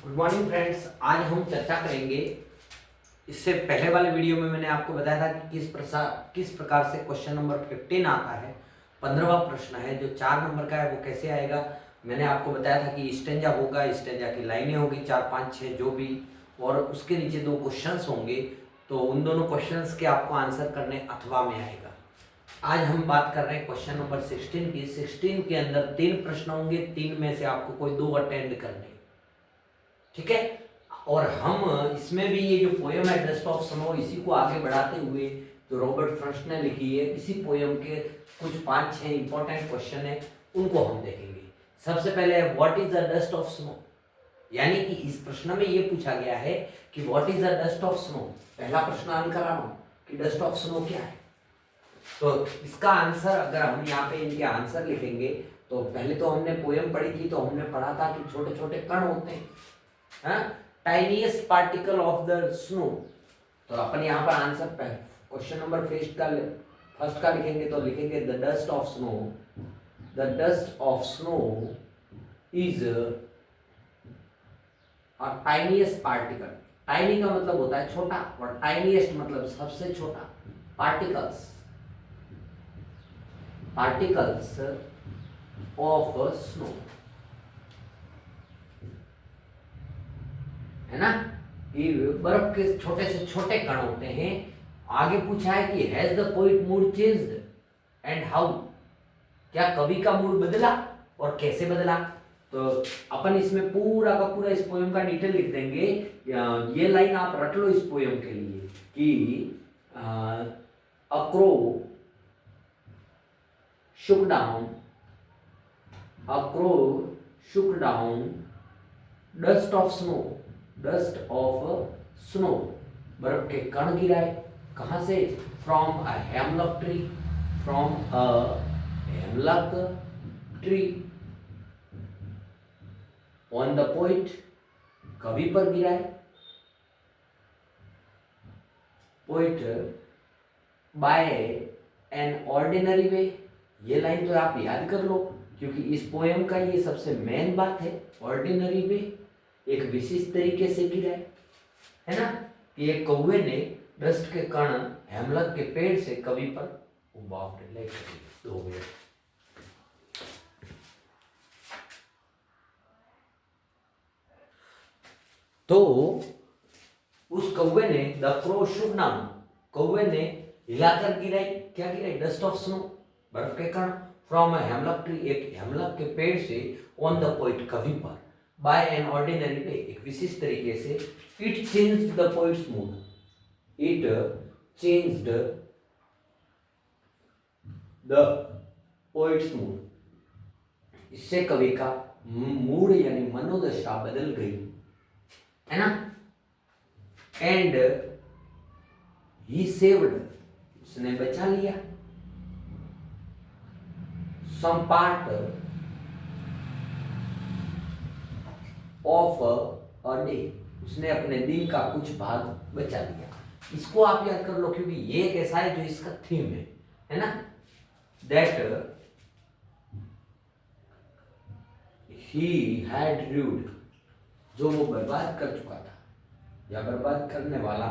Good morning friends. आज हम चर्चा करेंगे। इससे पहले वाले वीडियो में मैंने आपको बताया था कि किस प्रकार से क्वेश्चन नंबर 15 आता है। 15वां प्रश्न है जो 4 नंबर का है, वो कैसे आएगा। मैंने आपको बताया था कि स्टेंजा होगा, स्टेंजा की लाइनें होगी 4 5 6 जो भी, और उसके नीचे 2 क्वेश्चंस होंगे। तो उन दोनों क्वेश्चंस के आपको आंसर करने अथवा में आएगा। आज हम बात कर रहे हैं क्वेश्चन नंबर 16 की। 16 के अंदर 3 प्रश्न होंगे, 3 में से आपको कोई 2 अटेंड करने, ठीक है। और हम इसमें भी ये जो पोयम है डस्ट ऑफ स्नो, इसी को आगे बढ़ाते हुए जो रॉबर्ट फ्रॉस्ट ने लिखी है, इसी पोयम के कुछ 5-6 इंपॉर्टेंट क्वेश्चन है, उनको हम देखेंगे। सबसे पहले what is the dust of snow, यानी कि इस प्रश्न में ये पूछा गया है कि what is the dust of snow. पहला प्रश्न हल करा रहा हूं कि डस्ट ऑफ स्नो क्या है। तो इसका आंसर अगर हम यहाँ पे इनके आंसर लिखेंगे, तो पहले तो हमने पोयम पढ़ी थी, तो हमने पढ़ा था कि छोटे छोटे कण होते हैं, tiniest particle of the snow. तो अपन यहाँ पर आंसर क्वेश्चन नंबर फर्स्ट का लिखेंगे, तो लिखेंगे the dust of snow, the dust of snow is a tiniest particle. Tiny का मतलब होता है छोटा, और टाइनीएस्ट मतलब सबसे छोटा। पार्टिकल्स पार्टिकल्स ऑफ स्नो, है ना। ये बर्फ के छोटे से छोटे कण होते हैं। आगे पूछा है कि has the poet mood changed and how, क्या कवि का मूड बदला और कैसे बदला। तो अपन इसमें पूरा का पूरा इस पोयम का डिटेल लिख देंगे। ये लाइन आप रट लो इस पोयम के लिए कि a crow shook down, a crow shook down dust of snow, dust of snow, बर्फ के कण गिराए। कहाँ से? From a hemlock tree, from a hemlock tree on the poet, कवि पर गिराए। Poet by an ordinary way, ये लाइन तो आप याद कर लो, क्योंकि इस पोयम का ये सबसे मेन बात है। ऑर्डिनरी वे, एक विशिष्ट तरीके से गिरा है ना, कि एक कौवे ने डस्ट के कण हेमलक के पेड़ से कवि पर उबाव ले दो गए। तो उस कौवे ने, द क्रो शुक नाम, कौवे ने हिलाकर गिराई, क्या गिराई? डस्ट ऑफ स्नो, बर्फ के कण। फ्रॉम अ हेमलॉक ट्री, एक हेमलॉक के पेड़ से। ऑन द पोइट, कवि पर। बाय एन ऑर्डिनरी वे, एक विशिष्ट तरीके से। It changed the poets mood, it changed the poets mood, इससे कवि का मूड यानी मनोदशा बदल गई, है ना। एंड ही सेव्ड, उसने बचा लिया। some part of a day, उसने अपने दिन का कुछ भाग बचा लिया। इसको आप याद कर लो, क्योंकि ये एक ऐसा है जो इसका थीम है ना। दैट ही हैड रूड, जो वो बर्बाद कर चुका था या बर्बाद करने वाला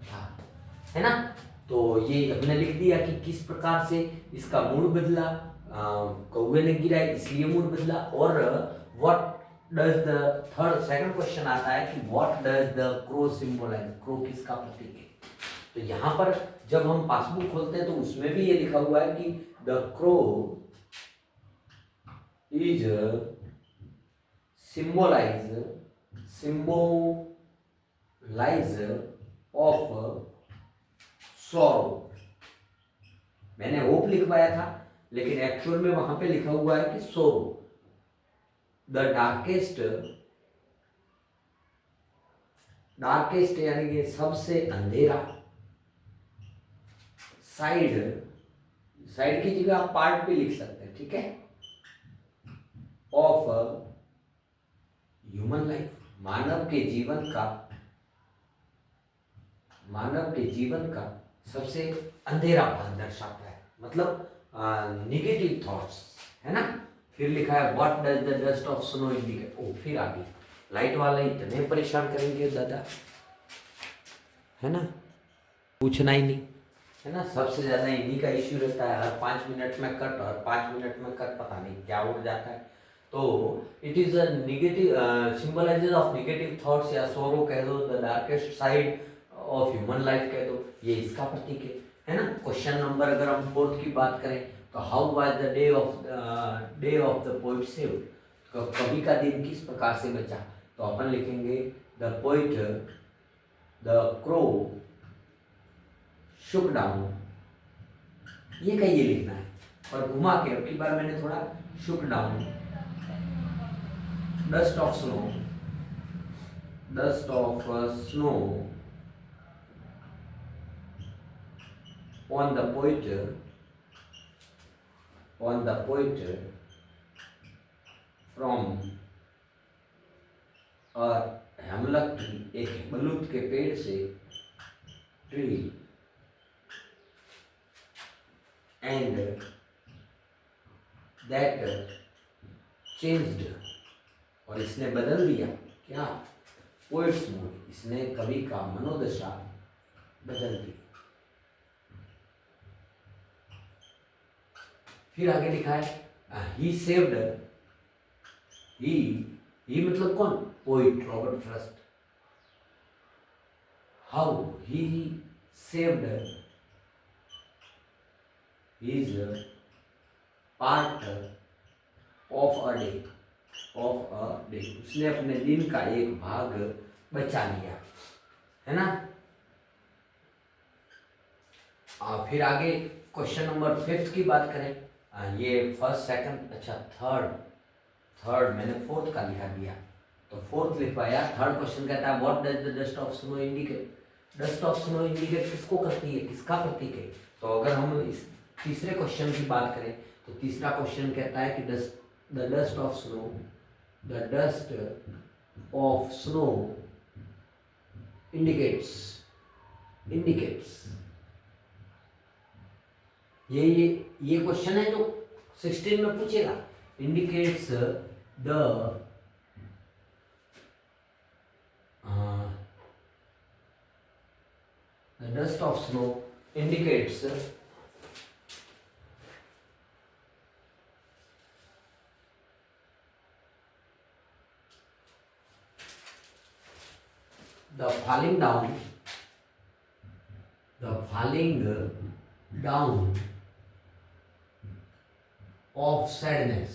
था, है ना। तो ये हमने लिख दिया कि किस प्रकार से इसका मूड बदला, कौवे ने गिरा इसलिए मूड बदला। और what does the second question आता है कि what does the crow symbolise, crow किसका प्रतीक है। तो यहाँ पर जब हम पासबुक खोलते हैं तो उसमें भी ये लिखा हुआ है कि the crow is symbolise of sorrow. मैंने होप लिखवाया था, लेकिन एक्चुअल में वहां पे लिखा हुआ है कि सोरो, द डार्केस्ट यानी कि सबसे अंधेरा। साइड की जगह आप पार्ट भी लिख सकते हैं, ठीक है। ऑफ ह्यूमन लाइफ, मानव के जीवन का सबसे अंधेरा भाग दर्शाता है, मतलब निगेटिव थॉट्स, है ना। फिर लिखा है what does the dust of snow indicate. ओ फिर आगे लाइट वाले इतने परेशान करेंगे दादा, है ना, पूछना ही नहीं, है ना। सबसे ज़्यादा इन्हीं का इश्यू रहता है, हर 5 मिनट में कट, हर 5 मिनट में कट, पता नहीं क्या उड़ जाता है। तो it is a negative, symbolises of negative thoughts या सोरो कह दो, the darkest side of human life कह दो, ये इसका प्रतीक है ना। क्वेश्चन नंबर अगर हम 4 की बात करें तो how was the day of the poet saved, तो कवि का दिन किस प्रकार से बचा, तो अपन लिखेंगे the poet, the crow Shuk down, ये कहिए लिखना है, और घुमा के अब की बार मैंने थोड़ा शुक down, dust of snow, dust of snow on the pointer from a hemlock tree, एक बलूत के पेड़ से, ट्री, and that changed, और इसने बदल दिया क्या, पोइट्स मूड, इसने कवि का मनोदशा बदल दी। फिर आगे लिखा है ही सेव्ड, ही मतलब कौन, poet Robert Frost, how he saved his part of a day, उसने अपने दिन का एक भाग बचा लिया, है ना। फिर आगे क्वेश्चन नंबर 5 की बात करें, ये फर्स्ट सेकंड, अच्छा थर्ड मैंने 4th का लिखा दिया, तो 4th लिखवाया। थर्ड क्वेश्चन कहता है what does the dust of snow indicate, dust of snow indicate किसको करती है, किसका प्रतीक है। तो अगर हम इस तीसरे क्वेश्चन की बात करें तो तीसरा क्वेश्चन कहता है कि the dust of snow indicates, ये क्वेश्चन है जो 16 में पूछेगा, indicates the dust of snow indicates the falling down of sadness,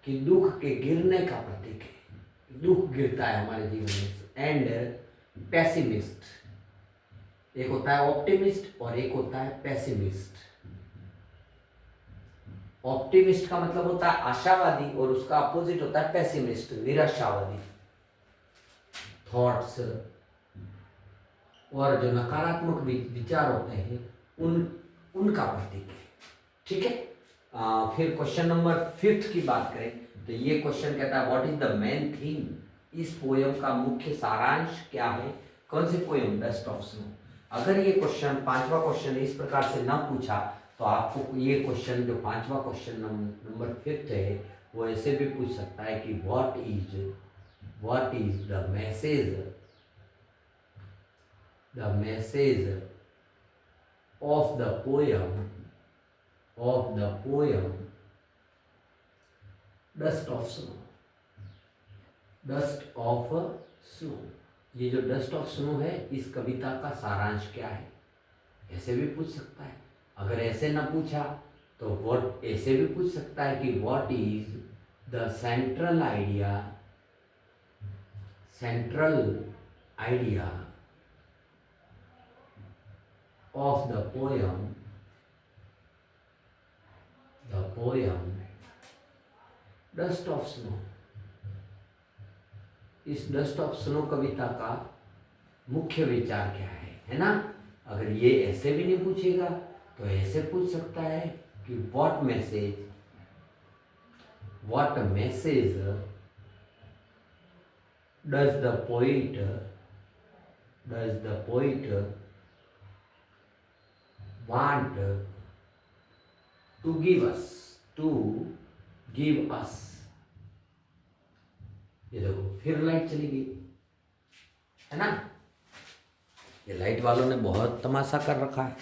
कि दुख के गिरने का प्रतीक है, दुख गिरता है हमारे जीवन में। एंड पैसिमिस्ट, एक होता है ऑप्टिमिस्ट और एक होता है पैसिमिस्ट। ऑप्टिमिस्ट का मतलब होता है आशावादी और उसका अपोजिट होता है पैसिमिस्ट, निराशावादी। थॉट्स और जो नकारात्मक विचार होते हैं उनका प्रतीक है, ठीक है। फिर क्वेश्चन नंबर 5 की बात करें तो ये क्वेश्चन कहता है what is the main theme, इस पोयम का मुख्य सारांश क्या है। कौन सी पोयम, डस्ट ऑफ स्नो। अगर ये क्वेश्चन 5वां क्वेश्चन इस प्रकार से ना पूछा तो आपको ये क्वेश्चन जो 5वां क्वेश्चन नंबर 5 है वो ऐसे भी पूछ सकता है कि what is the message of the poem dust of snow. ये जो डस्ट ऑफ स्नो है इस कविता का सारांश क्या है, ऐसे भी पूछ सकता है। अगर ऐसे ना पूछा तो व्हाट, ऐसे भी पूछ सकता है कि what is the central idea of the poem dust of snow. इस डस्ट ऑफ स्नो कविता का मुख्य विचार क्या है ना। अगर ये ऐसे भी नहीं पूछेगा तो ऐसे पूछ सकता है कि what message does the poet want to give us, ये देखो फिर लाइट चली गई, है ना। ये लाइट वालों ने बहुत तमाशा कर रखा है।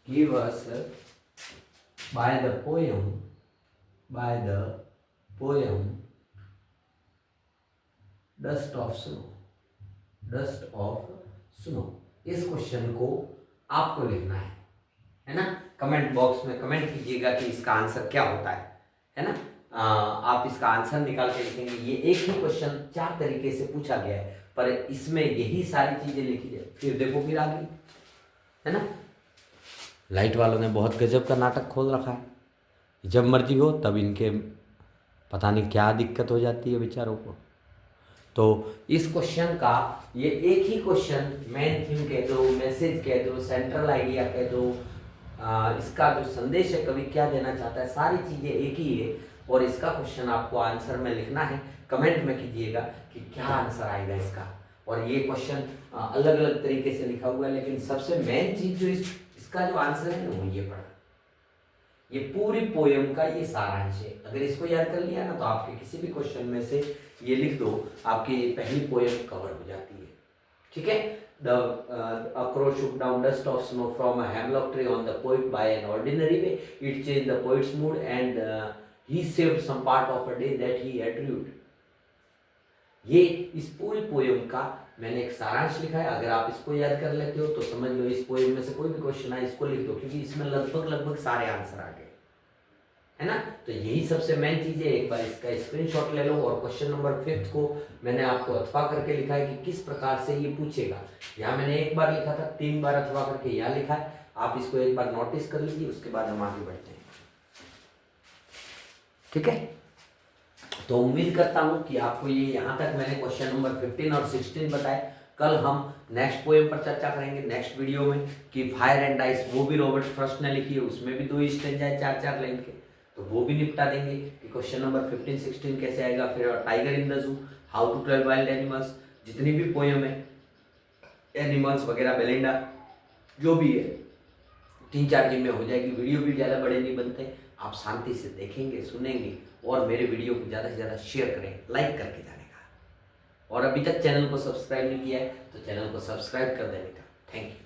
Give us by the poem dust of snow. इस क्वेश्चन को आपको लिखना है ना। कमेंट बॉक्स में कमेंट कीजिएगा कि इसका आंसर क्या होता है ना। आप इसका आंसर निकाल के लिखेंगे। ये एक ही क्वेश्चन 4 तरीके से पूछा गया है, पर इसमें यही सारी चीजें लिखी जाए। फिर देखो फिर आगे, है ना। लाइट वालों ने बहुत गजब का नाटक खोल रखा है। जब मर्जी हो तब इनके पता नहीं क्या दिक्कत हो जाती है बेचारों को। तो इस क्वेश्चन का ये एक ही क्वेश्चन, मेन थीम कह दो, मैसेज कह दो, सेंट्रल आइडिया कह दो, इसका जो संदेश है कवि क्या देना चाहता है, सारी चीज़ें एक ही है। और इसका क्वेश्चन आपको आंसर में लिखना है। कमेंट में कीजिएगा कि क्या आंसर आएगा इसका। और ये क्वेश्चन अलग अलग तरीके से लिखा हुआ है, लेकिन सबसे मेन चीज़ जो इसका जो आंसर है ना वो ये पड़ा। ये पूरी पोयम का ये सारांश है। अगर इसको याद कर लिया ना तो आपके किसी भी क्वेश्चन में से ये लिख दो, आपकी पहली पोयम कवर हो जाती है। ठीक है। The crow shook down dust of snow from a hemlock tree on the poet by an ordinary way. It changed the poet's mood and he saved some part of a day that he had rued. ये इस पूरी poem का मैंने एक सारांश लिखा है। अगर आप इसको याद कर लेते हो तो समझ लो इस पोयम में से कोई भी क्वेश्चन आए इसको लिख दो, क्योंकि इसमें लगभग सारे आंसर आ गए, है ना। तो यही सबसे मेन चीज है। एक बार इसका स्क्रीनशॉट ले लो। और क्वेश्चन नंबर 5 को मैंने आपको अथवा करके लिखा है कि किस प्रकार से ये पूछेगा। यहाँ मैंने एक बार लिखा था, 3 बार अथवा करके यहाँ लिखा है। आप इसको एक बार नोटिस कर लीजिए, उसके बाद हम आगे बढ़ते हैं। ठीक है। तो उम्मीद करता हूं कि आपको ये यहाँ तक मैंने क्वेश्चन नंबर 15 और 16 बताए। कल हम नेक्स्ट पोएम पर चर्चा करेंगे नेक्स्ट वीडियो में कि फायर एंड आइस, वो भी रॉबर्ट फ्रॉस्ट ने लिखी है। उसमें भी 2 स्टेंजा है 4-4 लाइन के, तो वो भी निपटा देंगे कि क्वेश्चन नंबर 15-16 कैसे आएगा। फिर tiger in the zoo, how to trail wild animals, जितनी भी पोएम है, एनिमल्स वगैरह, बेलिंडा, जो भी है 3-4 दिन में हो जाएगी। वीडियो भी ज़्यादा बड़े नहीं बनते, आप शांति से देखेंगे, सुनेंगे और मेरे वीडियो को ज़्यादा से ज़्यादा शेयर करें, लाइक करके जाने का। और अभी तक चैनल को सब्सक्राइब नहीं किया है तो चैनल को सब्सक्राइब कर देने का। Thank you.